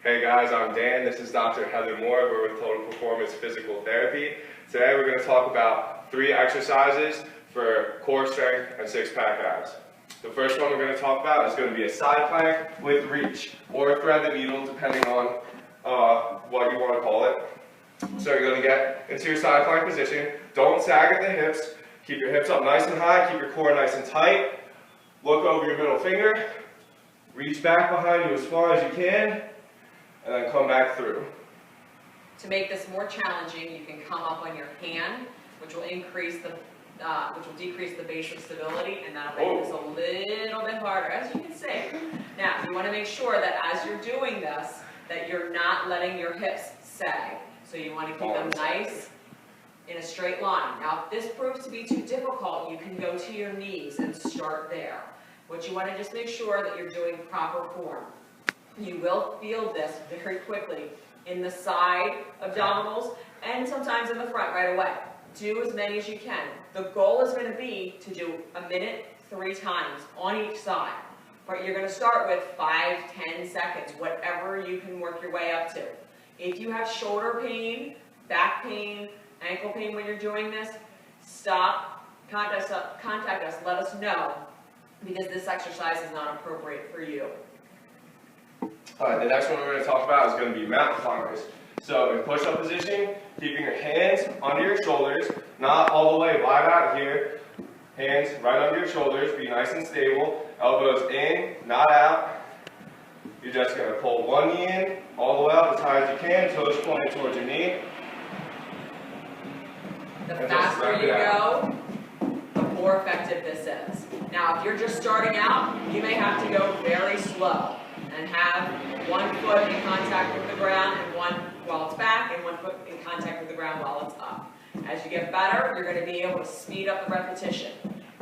Hey guys, I'm Dan. This is Dr. Heather Moore. We're with Total Performance Physical Therapy. Today we're going to talk about 3 exercises for core strength and six-pack abs. The first one we're going to talk about is going to be a side plank with reach, or thread the needle depending on what you want to call it. So you're going to get into your side plank position. Don't sag at the hips. Keep your hips up nice and high. Keep your core nice and tight. Look over your middle finger. Reach back behind you as far as you can. And then come back through. To make this more challenging, you can come up on your hand, which will decrease the base of stability, and that'll make this a little bit harder, as you can see. Now, you want to make sure that as you're doing this, that you're not letting your hips sag. So you want to keep them nice in a straight line. Now, if this proves to be too difficult, you can go to your knees and start there. What you want to just make sure that you're doing proper form. You will feel this very quickly in the side abdominals and sometimes in the front right away. Do as many as you can. The goal is going to be to do a minute 3 times on each side. But you're going to start with 5, 10 seconds, whatever you can work your way up to. If you have shoulder pain, back pain, ankle pain when you're doing this, stop, contact us, let us know, because this exercise is not appropriate for you. Alright, the next one we're going to talk about is going to be mountain climbers. So in push-up position, keeping your hands under your shoulders, not all the way wide out here. Hands right under your shoulders, be nice and stable. Elbows in, not out. You're just going to pull one knee in, all the way up as high as you can, toes pointed towards your knee. The faster you go, the more effective this is. Now, if you're just starting out, you may have to go very slow and have one foot in contact with the ground and one while it's back, and one foot in contact with the ground while it's up. As you get better, you're going to be able to speed up the repetition.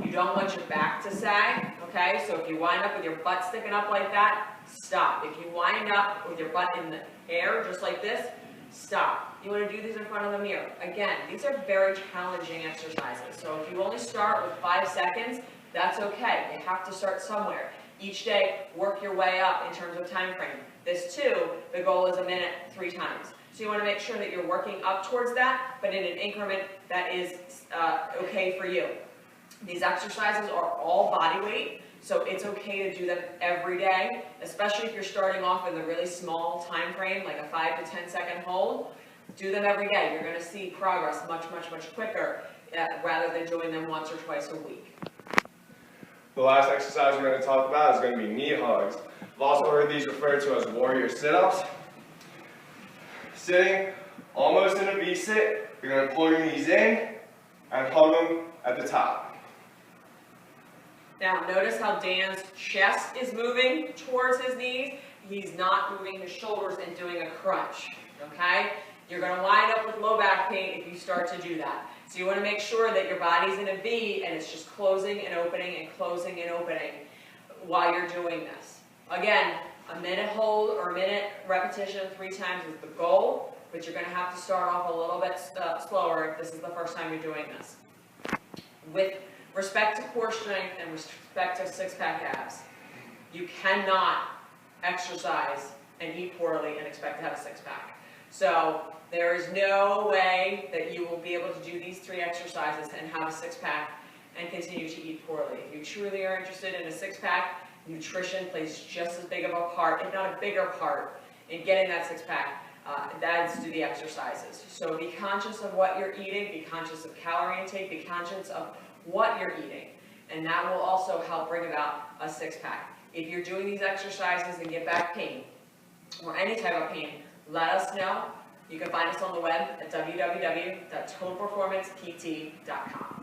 You don't want your back to sag, okay? So if you wind up with your butt sticking up like that, stop. If you wind up with your butt in the air, just like this, stop. You want to do these in front of the mirror. Again, these are very challenging exercises. So if you only start with 5 seconds, that's okay. You have to start somewhere. Each day, work your way up in terms of time frame. This too, the goal is a minute 3 times. So you want to make sure that you're working up towards that, but in an increment that is okay for you. These exercises are all body weight, so it's okay to do them every day, especially if you're starting off with a really small time frame, like a 5 to 10 second hold. Do them every day. You're going to see progress much quicker rather than doing them once or twice a week. The last exercise we're going to talk about is going to be knee hugs. I've also heard these referred to as warrior sit-ups. Sitting almost in a V-sit, you're going to pull your knees in and hug them at the top. Now notice how Dan's chest is moving towards his knees. He's not moving his shoulders and doing a crunch, okay? You're going to wind up with low back pain if you start to do that. So you want to make sure that your body's in a V and it's just closing and opening and closing and opening while you're doing this. Again, a minute hold or a minute repetition 3 times is the goal, but you're going to have to start off a little bit slower if this is the first time you're doing this. With respect to core strength and respect to six-pack abs, you cannot exercise and eat poorly and expect to have a six-pack. So there is no way that you will be able to do these 3 exercises and have a six-pack and continue to eat poorly. If you truly are interested in a six-pack, nutrition plays just as big of a part, if not a bigger part, in getting that six-pack as do the exercises. So be conscious of what you're eating, be conscious of calorie intake, be conscious of what you're eating, and that will also help bring about a six-pack. If you're doing these exercises and get back pain or any type of pain, let us know. You can find us on the web at www.totalperformancept.com.